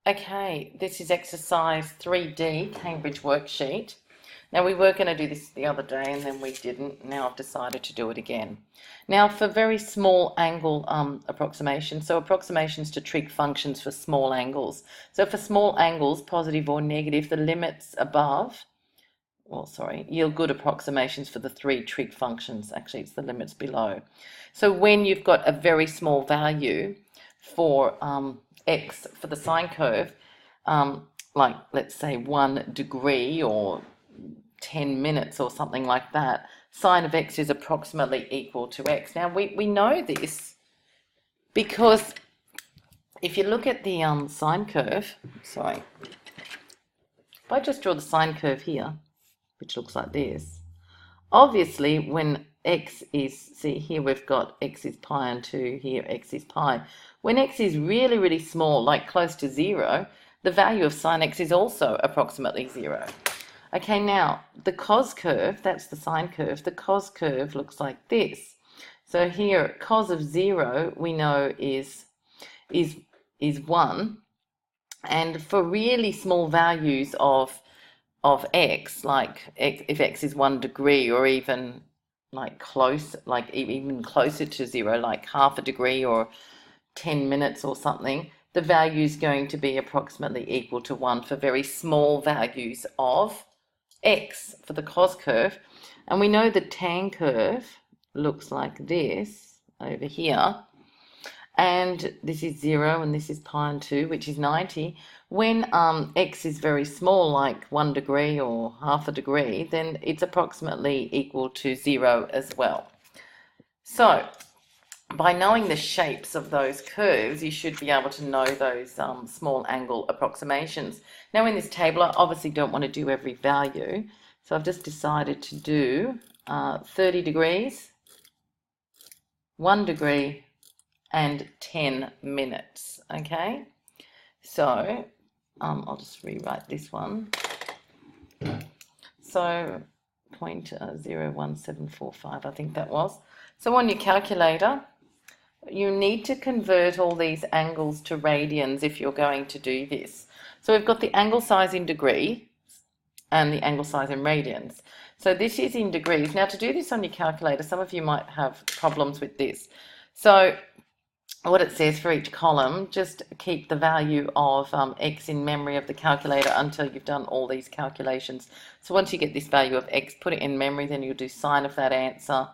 Okay, this is exercise 3D, Cambridge worksheet. Now we were going to do this the other day and then we didn't. Now I've decided to do it again. Now for very small angle approximations, so approximations to trig functions for small angles. So for small angles, positive or negative, the limits above, yield good approximations for the three trig functions. Actually, it's the limits below. So when you've got a very small value for x for the sine curve, like let's say 1 degree or 10 minutes or something like that, sine of x is approximately equal to x. Now we know this because if you look at the sine curve, if I just draw the sine curve here, which looks like this, obviously when x is, see here we've got x is pi and 2, here x is pi. When x is really, really small, like close to 0, the value of sine x is also approximately 0. Okay, now the cos curve, that's the sine curve, the cos curve looks like this. So here cos of 0 we know is 1, and for really small values of x, like if x is 1 degree or even like even closer to 0, like half a degree or 10 minutes or something, the value is going to be approximately equal to 1 for very small values of x for the cos curve. And we know the tan curve looks like this over here, and this is 0 and this is pi and 2, which is 90. When x is very small, like 1 degree or half a degree, then it's approximately equal to 0 as well. So by knowing the shapes of those curves, you should be able to know those small angle approximations. Now in this table, I obviously don't want to do every value, so I've just decided to do 30 degrees, 1 degree, and 10 minutes. Okay, so I'll just rewrite this one. So 0.01745, I think that was. So on your calculator, you need to convert all these angles to radians if you're going to do this. So we've got the angle size in degrees and the angle size in radians. So this is in degrees. Now to do this on your calculator, some of you might have problems with this. So what it says for each column, just keep the value of x in memory of the calculator until you've done all these calculations. So once you get this value of x, put it in memory, then you'll do sine of that answer,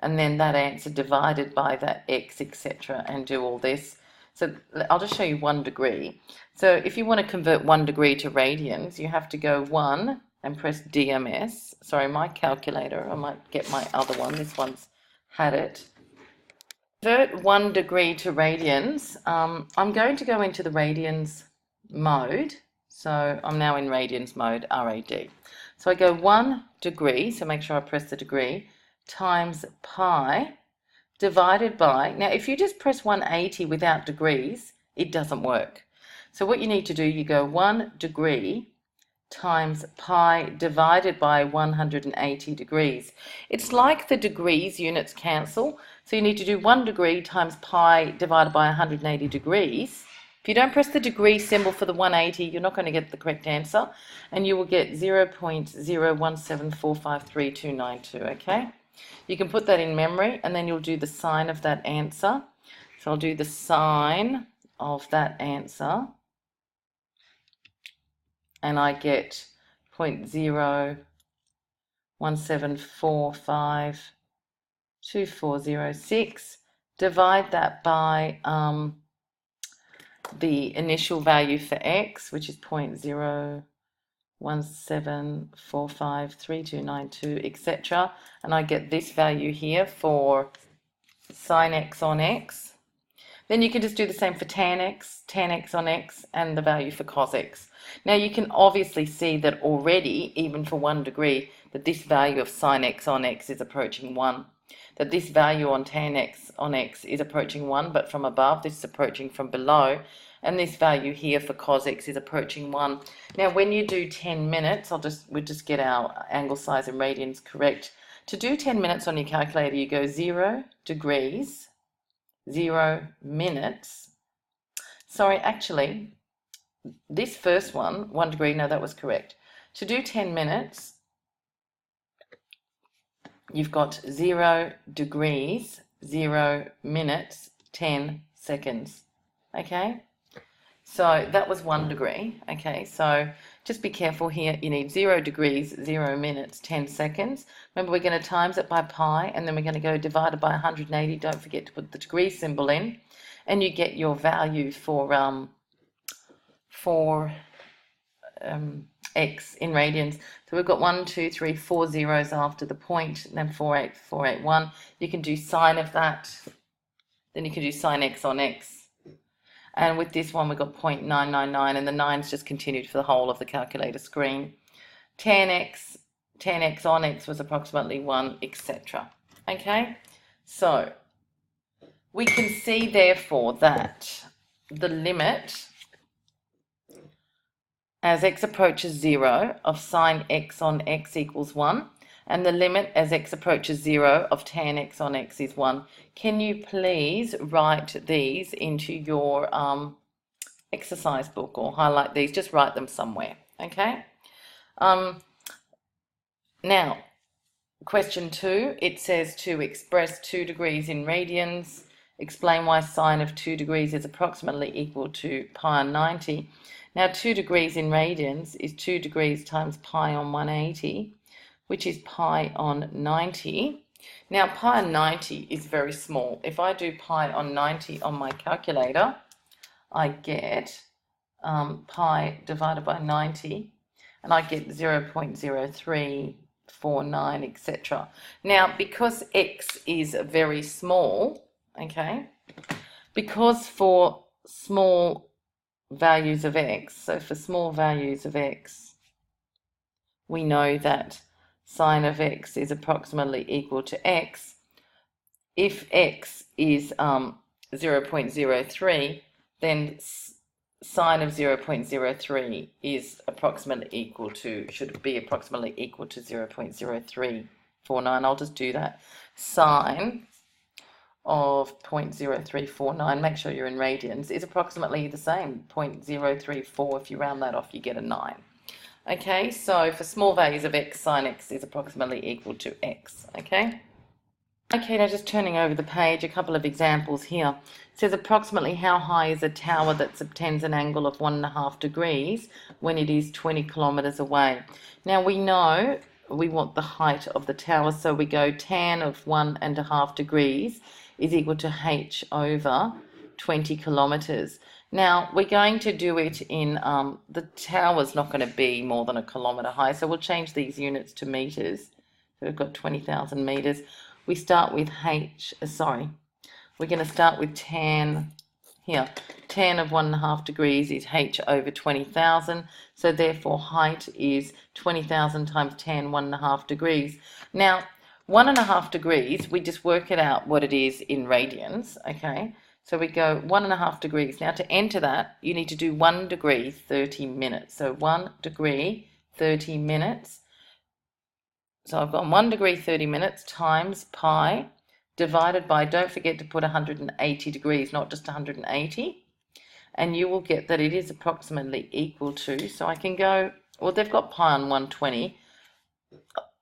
and then that answer divided by that x, etc., and do all this. So I'll just show you 1 degree. So if you want to convert 1 degree to radians, you have to go 1 and press DMS. Sorry, my calculator, I might get my other one. This one's had it. Convert 1 degree to radians. I'm going to go into the radians mode. So I'm now in radians mode, RAD. So I go 1 degree, so make sure I press the degree, times pi divided by, now if you just press 180 without degrees, it doesn't work. So what you need to do, you go 1 degree times pi divided by 180 degrees. It's like the degrees units cancel, so you need to do 1 degree times pi divided by 180 degrees. If you don't press the degree symbol for the 180, you're not going to get the correct answer, and you will get 0.017453292, okay? You can put that in memory, and then you'll do the sine of that answer. So I'll do the sine of that answer, and I get 0.017452406. Divide that by the initial value for x, which is 0.017453292, etc., and I get this value here for sine x on x. Then you can just do the same for tan x on x, and the value for cos x. Now you can obviously see that already, even for 1 degree, that this value of sine x on x is approaching 1. That this value on tan x on x is approaching 1, but from above, this is approaching from below. And this value here for cos x is approaching 1. Now when you do 10 minutes, we'll just get our angle size in radians correct. To do 10 minutes on your calculator, you go 0 degrees, 0 minutes. Sorry, actually, this first one, 1 degree, no, that was correct. To do 10 minutes, you've got 0 degrees, 0 minutes, 10 seconds. Okay? So that was 1 degree. Okay, so just be careful here. You need 0 degrees, 0 minutes, 10 seconds. Remember, we're going to times it by pi, and then we're going to go divided by 180. Don't forget to put the degree symbol in, and you get your value for x in radians. So we've got 1, 2, 3, 4 zeros after the point, and then 48481. You can do sine of that, then you can do sine x on x. And with this one, we've got 0.999, and the 9's just continued for the whole of the calculator screen. 10x on x was approximately 1, etc. Okay, so we can see, therefore, that the limit as x approaches 0 of sine x on x equals 1, and the limit as x approaches 0 of tan x on x is 1. Can you please write these into your exercise book, or highlight these? Just write them somewhere, okay? Now, question 2, it says to express 2 degrees in radians, explain why sine of 2 degrees is approximately equal to pi on 90. Now, 2 degrees in radians is 2 degrees times pi on 180, which is pi on 90. Now, pi on 90 is very small. If I do pi on 90 on my calculator, I get pi divided by 90, and I get 0.0349, etc. Now, because x is very small, okay, because for small values of x, so for small values of x, we know that sine of x is approximately equal to x. If x is 0.03, then sine of 0.03 is approximately equal to, should be approximately equal to 0.0349. I'll just do that. Sine of 0.0349, make sure you're in radians, is approximately the same, 0.034. If you round that off, you get a 9. Okay, so for small values of x, sine x is approximately equal to x, okay? Okay, now just turning over the page, a couple of examples here. It says approximately how high is a tower that subtends an angle of 1.5 degrees when it is 20 kilometers away? Now we know we want the height of the tower, so we go tan of 1.5 degrees is equal to h over 20 kilometers. Now, we're going to do it in, the tower's not going to be more than 1 kilometre high, so we'll change these units to metres. So we've got 20,000 metres. We start with we're going to start with tan here. Tan of 1.5 degrees is h over 20,000, so therefore height is 20,000 times tan 1.5 degrees. Now, 1.5 degrees, we just work it out what it is in radians, okay? So we go 1.5 degrees. Now to enter that, you need to do 1 degree 30 minutes. So 1 degree 30 minutes. So I've got 1 degree 30 minutes times pi divided by, don't forget to put 180 degrees, not just 180. And you will get that it is approximately equal to, so I can go, well, they've got pi on 120.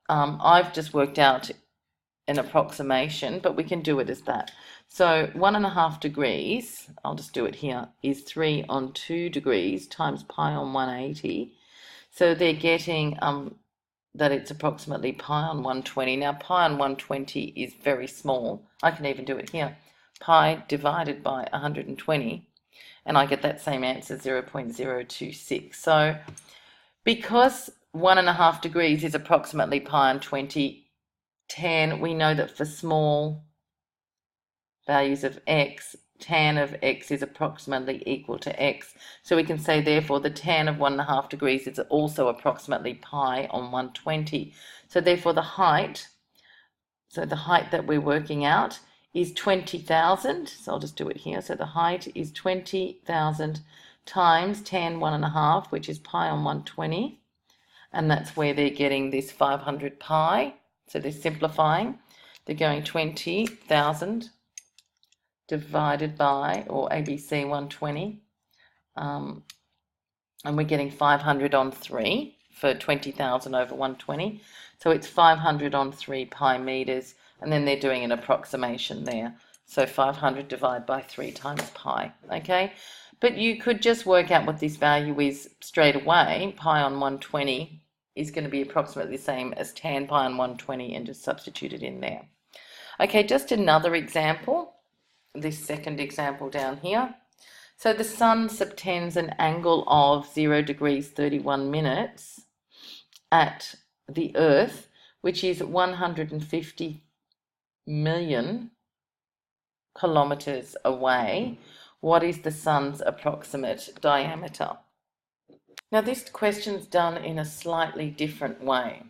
I've just worked out an approximation, but we can do it as that. So 1.5 degrees, I'll just do it here, is 3 on 2 degrees times pi on 180. So they're getting that it's approximately pi on 120. Now pi on 120 is very small. I can even do it here. Pi divided by 120, and I get that same answer, 0.026. So because 1.5 degrees is approximately pi on 20, tan, we know that for small values of x, tan of x is approximately equal to x. So we can say, therefore, the tan of 1.5 degrees is also approximately pi on 120. So therefore, the height that we're working out is 20,000. So I'll just do it here. So the height is 20,000 times tan 1.5, which is pi on 120. And that's where they're getting this 500 pi. So they're simplifying. They're going 20,000 divided by, or ABC 120, and we're getting 500 on 3 for 20,000 over 120. So it's 500 on 3 pi meters, and then they're doing an approximation there. So 500 divided by 3 times pi, okay? But you could just work out what this value is straight away. Pi on 120 is going to be approximately the same as tan pi on 120, and just substitute it in there. Okay, just another example, this second example down here. So the sun subtends an angle of 0 degrees 31 minutes at the Earth, which is 150 million kilometers away. What is the sun's approximate diameter? Now this question's done in a slightly different way.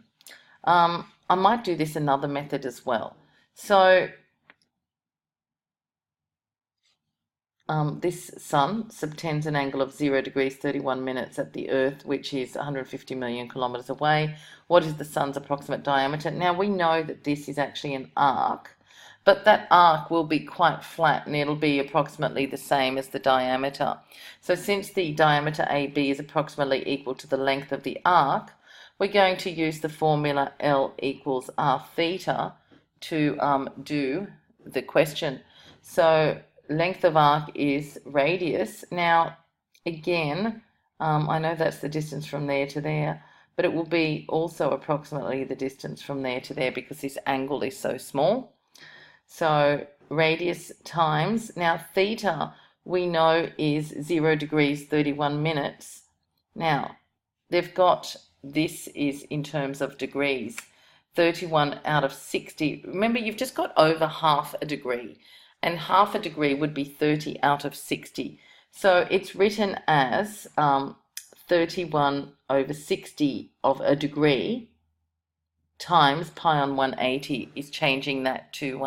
I might do this another method as well. So this sun subtends an angle of 0 degrees 31 minutes at the Earth, which is 150 million kilometers away. What is the sun's approximate diameter? Now we know that this is actually an arc, but that arc will be quite flat and it'll be approximately the same as the diameter. So since the diameter AB is approximately equal to the length of the arc, we're going to use the formula L equals R theta to do the question. So length of arc is radius. Now, again, I know that's the distance from there to there, but it will be also approximately the distance from there to there because this angle is so small. So radius times, now theta we know is 0 degrees 31 minutes. Now, they've got, this is in terms of degrees, 31 out of 60. Remember, you've just got over half a degree, and half a degree would be 30 out of 60. So it's written as 31 over 60 of a degree times pi on 180 is changing that to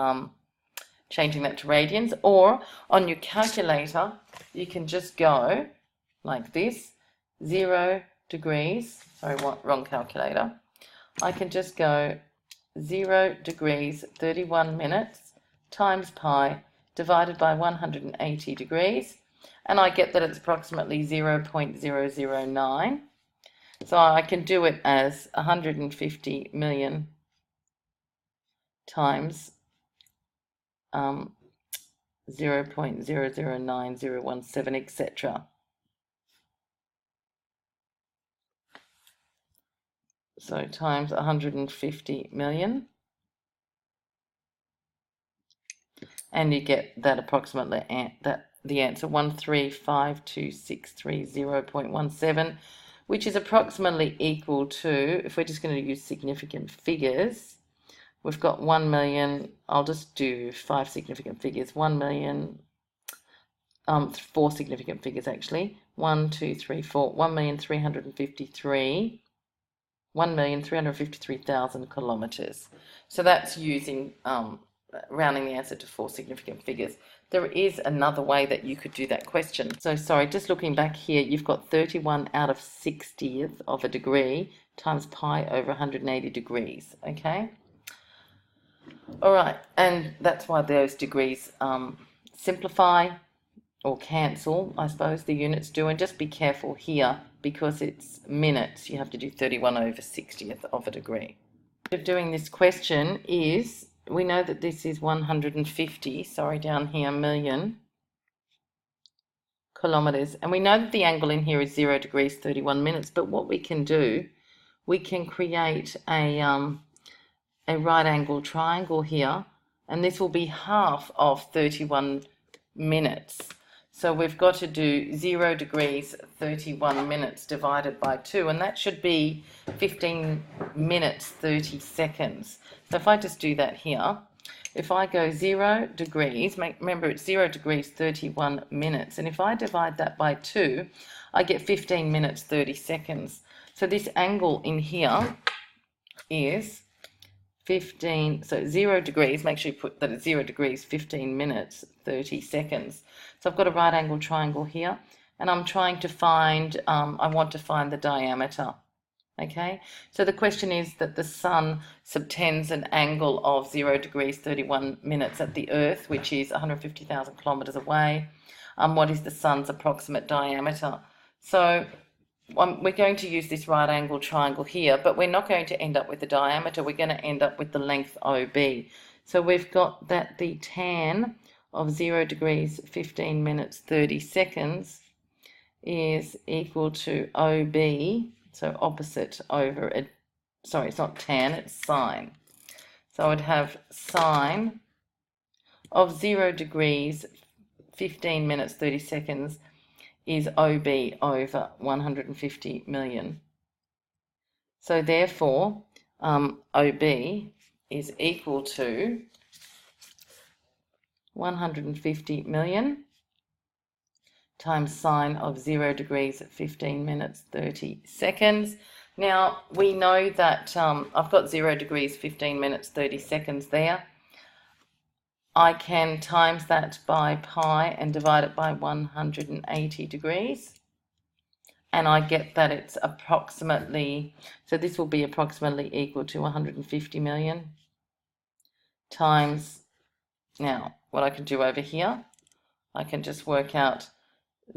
radians. Or on your calculator, you can just go like this, 0 degrees, sorry, wrong calculator. I can just go 0 degrees 31 minutes times pi divided by 180 degrees, and I get that it's approximately 0.009. So I can do it as 150 million times 0.009017, etc. So times 150 million. And you get that approximately the answer 1352630.17, which is approximately equal to, if we're just going to use significant figures, we've got 1 million. I'll just do 5 significant figures. 1 million, 4 significant figures actually. 1, 2, 3, 4. 1,353,000 kilometers. So that's using rounding the answer to 4 significant figures. There is another way that you could do that question. So sorry, just looking back here, you've got 31 out of 60th of a degree times pi over 180 degrees, okay? All right, and that's why those degrees simplify or cancel, I suppose the units do, and just be careful here because it's minutes. You have to do 31 over 60th of a degree. Of doing this question is, we know that this is 150, sorry, down here, million kilometers, and we know that the angle in here is 0 degrees 31 minutes, but what we can do, we can create a right angle triangle here, and this will be half of 31 minutes. So we've got to do 0 degrees 31 minutes divided by 2, and that should be 15 minutes 30 seconds. So if I just do that here, if I go 0 degrees, remember it's 0 degrees 31 minutes, and if I divide that by 2, I get 15 minutes 30 seconds. So this angle in here is 15, so 0 degrees, make sure you put that at 0 degrees, 15 minutes, 30 seconds. So I've got a right angle triangle here, and I'm trying to find, I want to find the diameter, okay? So the question is that the sun subtends an angle of 0 degrees, 31 minutes at the Earth, which is 150,000 kilometers away. What is the sun's approximate diameter? So we're going to use this right angle triangle here, but we're not going to end up with the diameter. We're going to end up with the length OB. So we've got that the tan of 0 degrees, 15 minutes, 30 seconds is equal to OB, so opposite over it. Sorry, it's not tan, it's sine. So I would have sine of 0 degrees, 15 minutes, 30 seconds is OB over 150 million. So therefore, OB is equal to 150 million times sine of 0 degrees, 15 minutes, 30 seconds. Now, we know that I've got 0 degrees, 15 minutes, 30 seconds there. I can times that by pi and divide it by 180 degrees. And I get that it's approximately, so this will be approximately equal to 150 million times, now, what I can do over here, I can just work out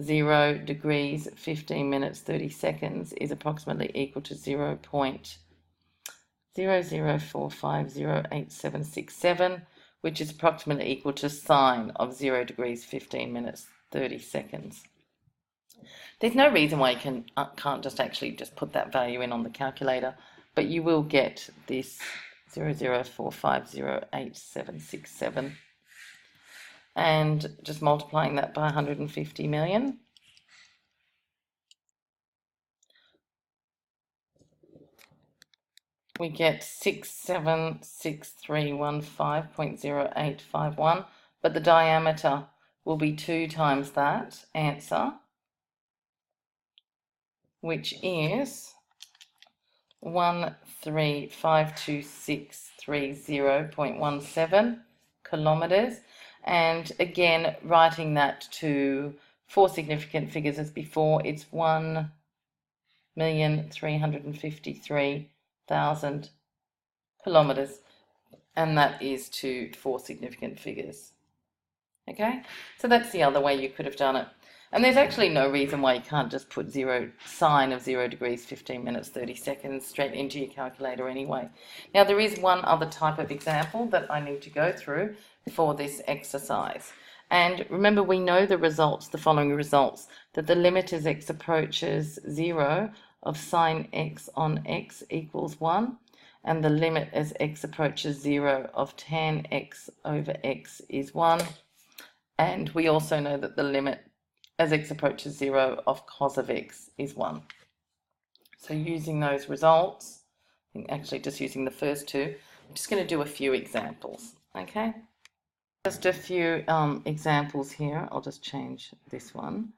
0 degrees, 15 minutes, 30 seconds is approximately equal to 0.00450867, which is approximately equal to sine of 0 degrees, 15 minutes, 30 seconds. There's no reason why you can't just actually just put that value in on the calculator, but you will get this 0.00450867, and just multiplying that by 150 million. We get 676315.0851, but the diameter will be 2 times that answer, which is 1352630.17 kilometers. And again, writing that to 4 significant figures as before, it's 1,353,000 kilometers, and that is to 4 significant figures. Okay, so that's the other way you could have done it. And there's actually no reason why you can't just put sine of 0 degrees, 15 minutes, 30 seconds straight into your calculator anyway. Now, there is one other type of example that I need to go through for this exercise. And remember, we know the results, the following results, that the limit as x approaches 0 of sine x on x equals 1, and the limit as x approaches 0 of tan x over x is 1. And we also know that the limit as x approaches 0 of cos of x is 1. So using those results, I think actually just using the first two, I'm just going to do a few examples, okay? Just a few examples here. I'll just change this one.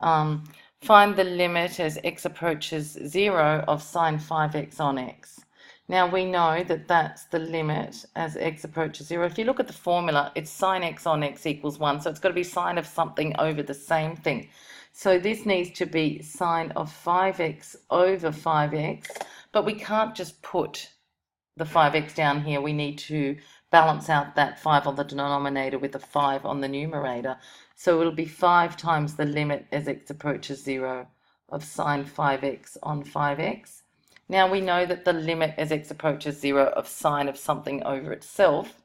Find the limit as x approaches 0 of sine 5x on x. Now we know that that's the limit as x approaches 0. If you look at the formula, it's sine x on x equals 1. So it's got to be sine of something over the same thing. So this needs to be sine of 5x over 5x. But we can't just put the 5x down here. We need to balance out that 5 on the denominator with a 5 on the numerator. So it'll be 5 times the limit as x approaches 0 of sine 5x on 5x. Now we know that the limit as x approaches 0 of sine of something over itself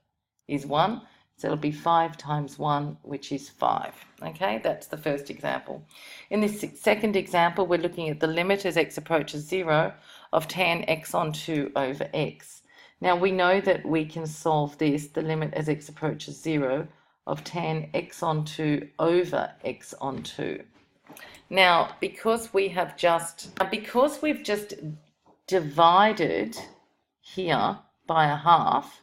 is 1. So it'll be 5 times 1, which is 5. Okay, that's the first example. In this second example, we're looking at the limit as x approaches 0 of tan x on 2 over x. Now we know that we can solve this, the limit as x approaches 0 of tan x on 2 over x on 2. Now, because we've just divided here by a half,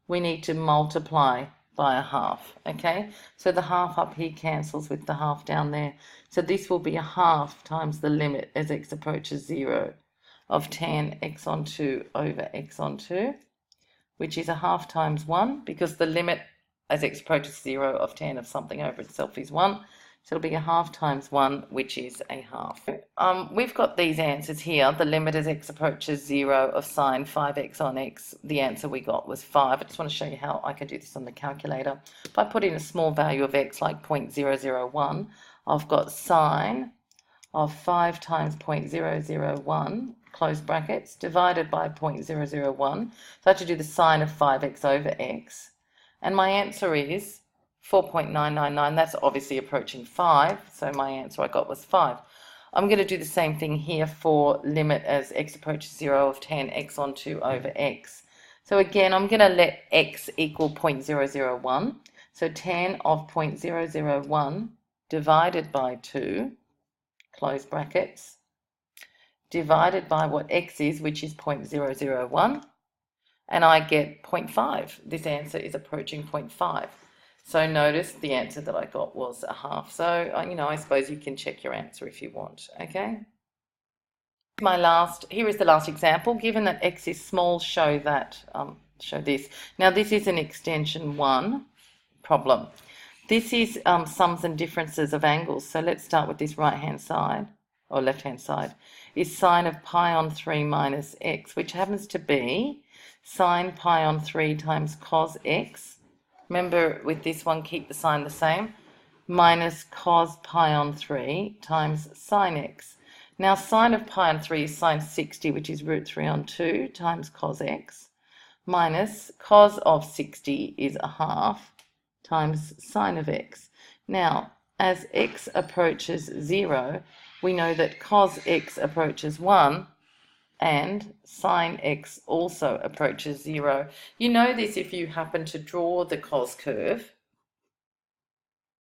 we need to multiply by a half, okay? So the half up here cancels with the half down there. So this will be a half times the limit as x approaches 0 of tan x on 2 over x on 2, which is a half times 1, because the limit as x approaches 0 of tan of something over itself is 1. So it'll be a half times 1, which is a half. We've got these answers here. The limit as x approaches 0 of sine 5x on x. The answer we got was 5. I just want to show you how I can do this on the calculator. If I put in a small value of x like 0.001, I've got sine of 5 times 0.001, close brackets, divided by 0.001. So I have to do the sine of 5x over x. And my answer is 4.999. That's obviously approaching 5. So my answer I got was 5. I'm going to do the same thing here for limit as x approaches 0 of 10 x on 2 over x. So again, I'm going to let x equal 0.001. So 10 of 0.001 divided by 2, close brackets, divided by what x is, which is 0.001, and I get 0.5. This answer is approaching 0.5. So notice the answer that I got was a half. So, I suppose you can check your answer if you want, okay? Here is the last example. Given that x is small, show this. Now, this is an extension 1 problem. This is sums and differences of angles. So let's start with this right-hand side, or left-hand side, is sine of pi on 3 minus x, which happens to be sine pi on 3 times cos x. Remember, with this one, keep the sign the same, minus cos pi on 3 times sine x. Now, sine of pi on 3 is sine 60, which is root 3 on 2 times cos x, minus cos of 60 is a half times sine of x. Now, as x approaches 0, we know that cos x approaches 1, and sine x also approaches 0. You know this if you happen to draw the cos curve.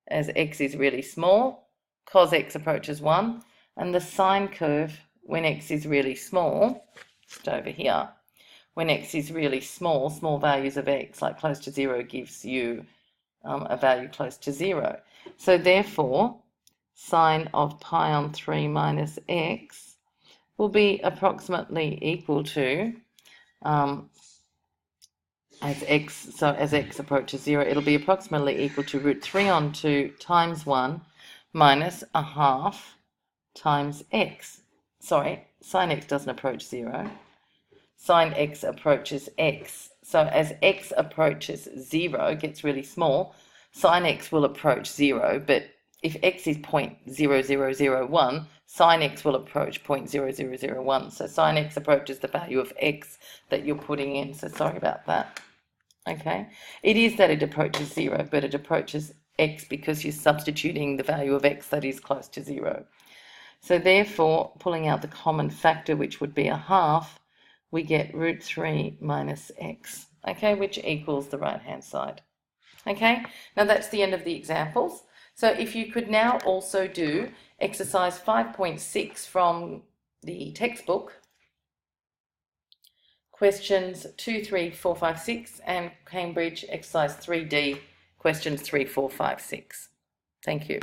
As x is really small, cos x approaches 1, and the sine curve when x is really small, just over here, when x is really small, small values of x, like close to 0, gives you a value close to 0. So therefore, sine of pi on 3 minus x will be approximately equal to, as x approaches 0, it'll be approximately equal to root 3 on 2 times 1 minus a half times x. Sorry, sine x doesn't approach 0. Sine x approaches x. So as x approaches 0, gets really small, sine x will approach 0, but if x is 0.0001, sine x will approach 0.0001. So sine x approaches the value of x that you're putting in. So sorry about that. Okay. It is that it approaches 0, but it approaches x because you're substituting the value of x that is close to 0. So therefore, pulling out the common factor, which would be a half, we get root 3 minus x, okay, which equals the right-hand side. Okay, now that's the end of the examples. So if you could now also do exercise 5.6 from the textbook, questions 2, 3, 4, 5, 6, and Cambridge exercise 3D, questions 3, 4, 5, 6. Thank you.